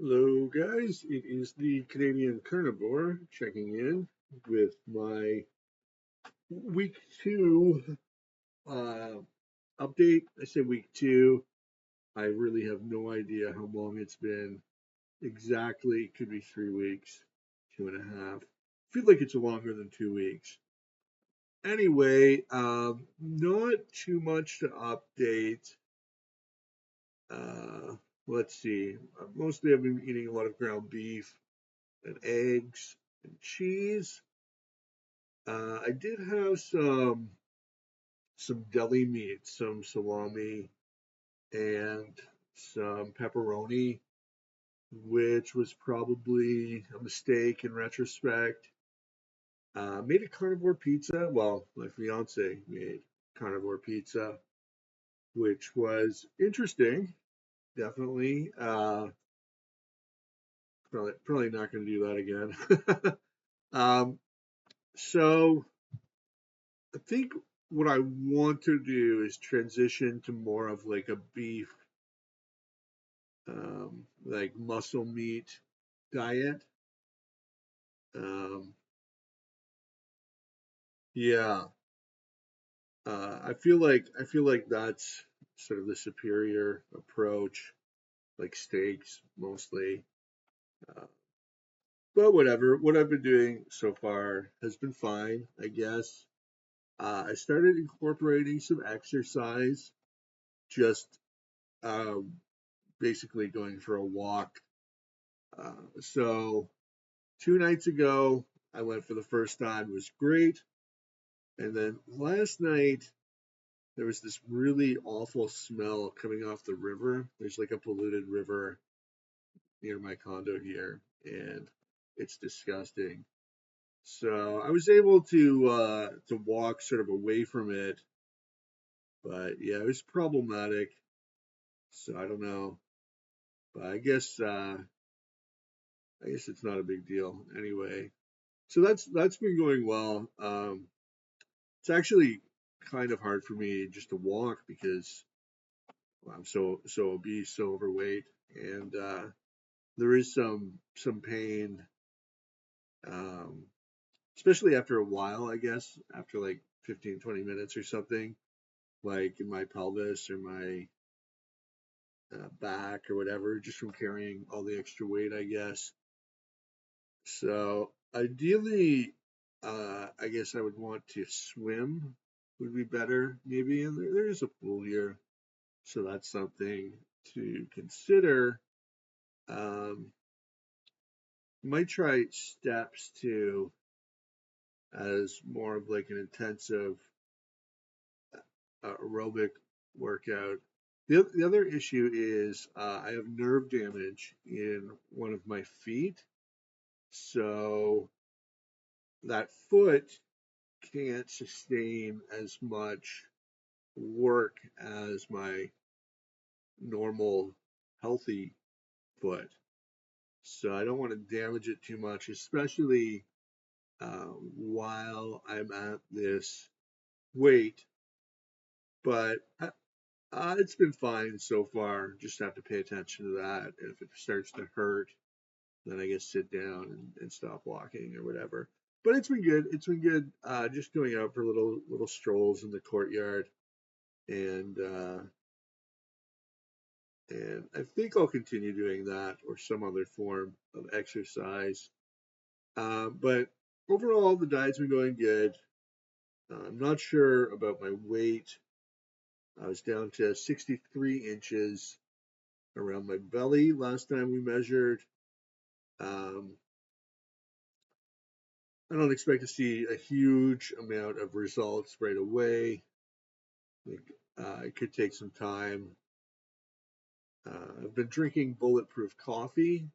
Hello, guys. It is the Canadian Carnivore checking in with my week two uh, update. I say week two. I really have no idea how long it's been. Exactly, could be 3 weeks, 2.5. Feel like it's longer than 2 weeks. Anyway, not too much to update. Uh, let's see. Mostly, I've been eating a lot of ground beef and eggs and cheese. I did have some deli meat, some salami and some pepperoni, which was probably a mistake in retrospect. Made a carnivore pizza. Well, my fiance made carnivore pizza, which was interesting. Definitely. Probably not going to do that again. um, so I think what I want to do is transition to more of like a beef, like muscle meat diet. Um, yeah, I feel like that's sort of the superior approach, like steaks mostly. Uh, but whatever, what I've been doing so far has been fine, I guess. I started incorporating some exercise, just um, basically going for a walk. So 2 nights ago, I went for the first time. It was great. And then last night, there was this really awful smell coming off the river. There's like a polluted river near my condo here, and it's disgusting. So I was able to walk sort of away from it, but yeah, it was problematic. So I don't know, but I guess it's not a big deal anyway. So that's been going well. It's actually kind of hard for me just to walk because I'm so obese, so overweight, and there is some pain, um, especially after a while. I guess after like 15, 20 minutes or something, like in my pelvis or my back or whatever, just from carrying all the extra weight. I guess. So ideally, I guess I would want to swim would be better, maybe. And there is a pool here, so that's something to consider. Um, might try steps too as more of like an intensive aerobic workout. The other issue is I have nerve damage in one of my feet, so that foot can't sustain as much work as my normal healthy foot. So I don't want to damage it too much, especially while I'm at this weight. But it's been fine so far. Just have to pay attention to that. If it starts to hurt, then I guess sit down and stop walking or whatever. But it's been good. It's been good. Just going out for little strolls in the courtyard, and and I think I'll continue doing that or some other form of exercise. But overall, the diet's been going good. I'm not sure about my weight. I was down to 63 inches around my belly last time we measured. Um, I don't expect to see a huge amount of results right away. It could take some time. I've been drinking bulletproof coffee,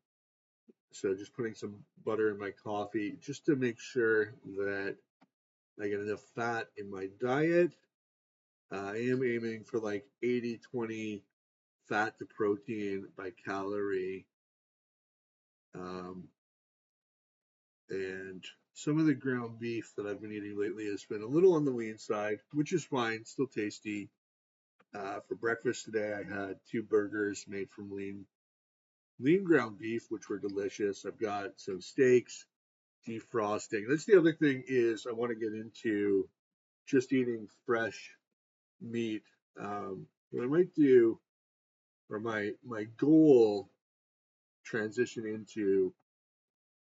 so just putting some butter in my coffee just to make sure that I get enough fat in my diet. I am aiming for like 80-20 fat to protein by calorie. Um, and some of the ground beef that I've been eating lately has been a little on the lean side, which is fine, still tasty. For breakfast today, I had two burgers made from lean lean ground beef, which were delicious. I've got some steaks, defrosting. That's the other thing is I want to get into just eating fresh meat. What I might do, or my goal transition into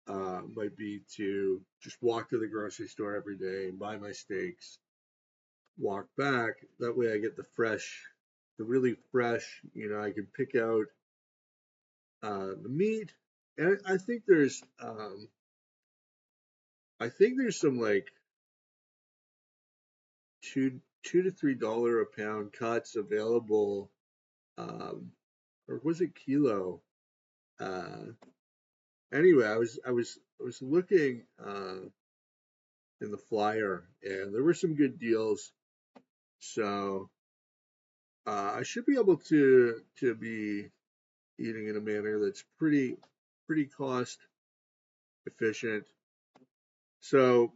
might be to just walk to the grocery store every day and buy my steaks, walk back. That way I get the fresh, the really fresh, I can pick out the meat. And I think there's some like $2 to $3 a pound cuts available, um, or was it kilo? Uh, anyway, I was looking in the flyer, and there were some good deals. So I should be able to be eating in a manner that's pretty cost efficient. So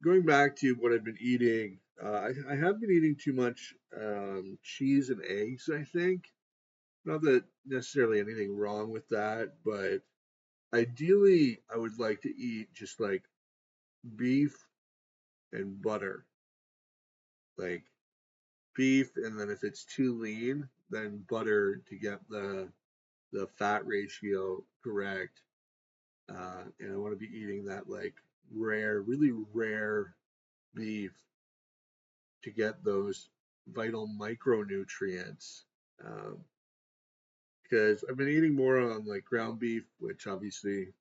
going back to what I've been eating, I have been eating too much cheese and eggs, I think. Not that necessarily anything wrong with that, but ideally I would like to eat just like beef and butter. Like beef, and then if it's too lean, then butter to get the fat ratio correct. And I want to be eating that like rare, really rare beef to get those vital micronutrients. Um, because I've been eating more on like ground beef, which obviously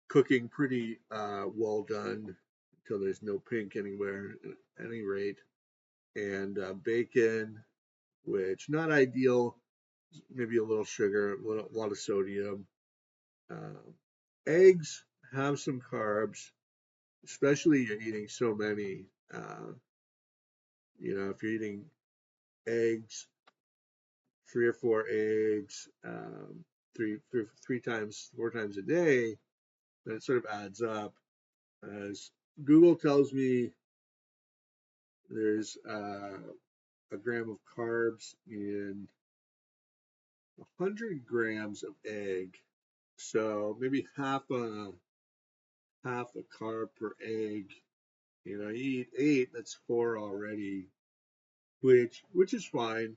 cooking pretty well done until there's no pink anywhere at any rate, and bacon, which not ideal, maybe a little sugar, a lot of sodium. Um, eggs have some carbs, especially you're eating so many. If you're eating eggs, 3 or 4 eggs, three times, 4 times a day, then it sort of adds up. As Google tells me, there's a gram of carbs in 100 grams of egg. So maybe half a carb per egg. You eat 8, that's 4 already, which is fine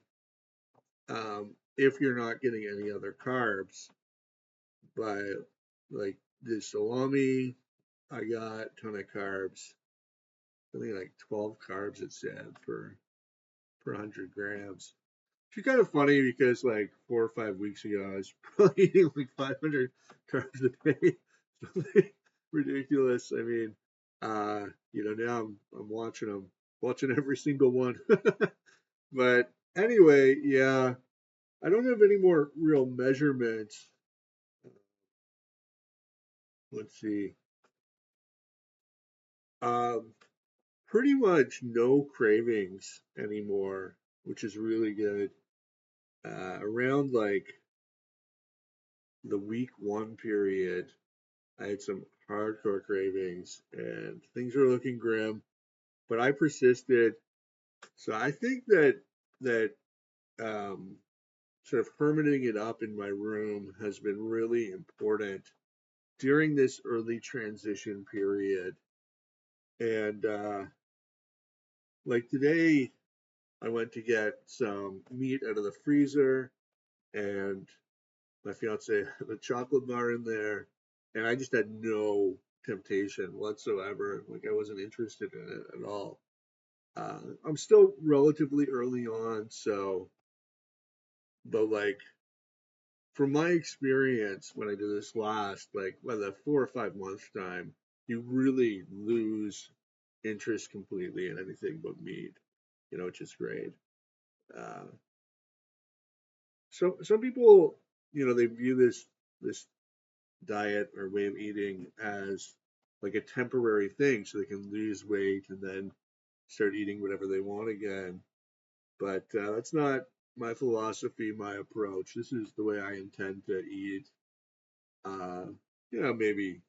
if you're not getting any other carbs. But like the salami, I got a ton of carbs. I think like 12 carbs it said per 100 grams. It's kind of funny because like 4 or 5 weeks ago, I was probably eating like 500 carbs a day. Something ridiculous. I mean, now I'm watching every single one. But anyway, yeah, I don't have any more real measurements. Let's see. Um, Pretty much no cravings anymore, which is really good. Around like the week 1 period, I had some hardcore cravings and things were looking grim, but I persisted. So I think that um, sort of hermeting it up in my room has been really important during this early transition period. And like today, I went to get some meat out of the freezer, and my fiance had a chocolate bar in there, and I just had no temptation whatsoever. Like I wasn't interested in it at all. I'm still relatively early on, so, but like from my experience when I did this last, like by the 4 or 5 months time, you really lose interest completely in anything but meat, which is great. Uh, so some people, they view this diet or way of eating as like a temporary thing, so they can lose weight and then start eating whatever they want again. But that's not my philosophy, my approach. This is the way I intend to eat. Uh, maybe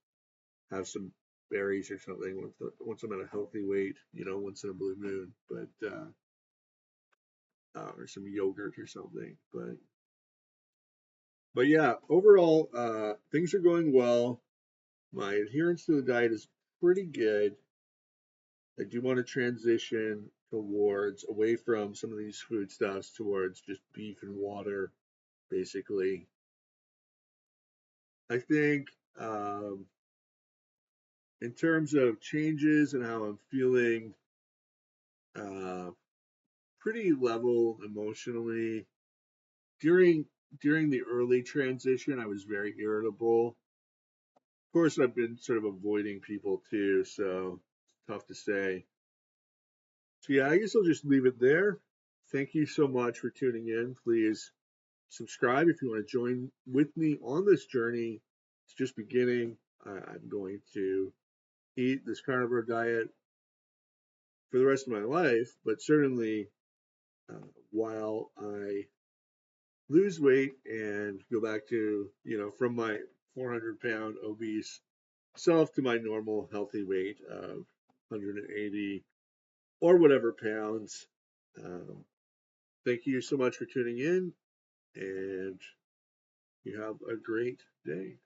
have some berries or something once I'm at a healthy weight, once in a blue moon, but or some yogurt or something. But But yeah, overall, things are going well. My adherence to the diet is pretty good. I do want to transition towards away from some of these foodstuffs towards just beef and water, basically. I think in terms of changes and how I'm feeling, uh, pretty level emotionally. During during the early transition, I was very irritable. Of course, I've been sort of avoiding people too, so it's tough to say. So yeah, I guess I'll just leave it there. Thank you so much for tuning in. Please subscribe if you want to join with me on this journey. It's just beginning. I'm going to eat this carnivore diet for the rest of my life, but certainly while I lose weight and go back to, from my 400-pound obese self to my normal healthy weight of 180 or whatever pounds. Um, Thank you so much for tuning in, and you have a great day.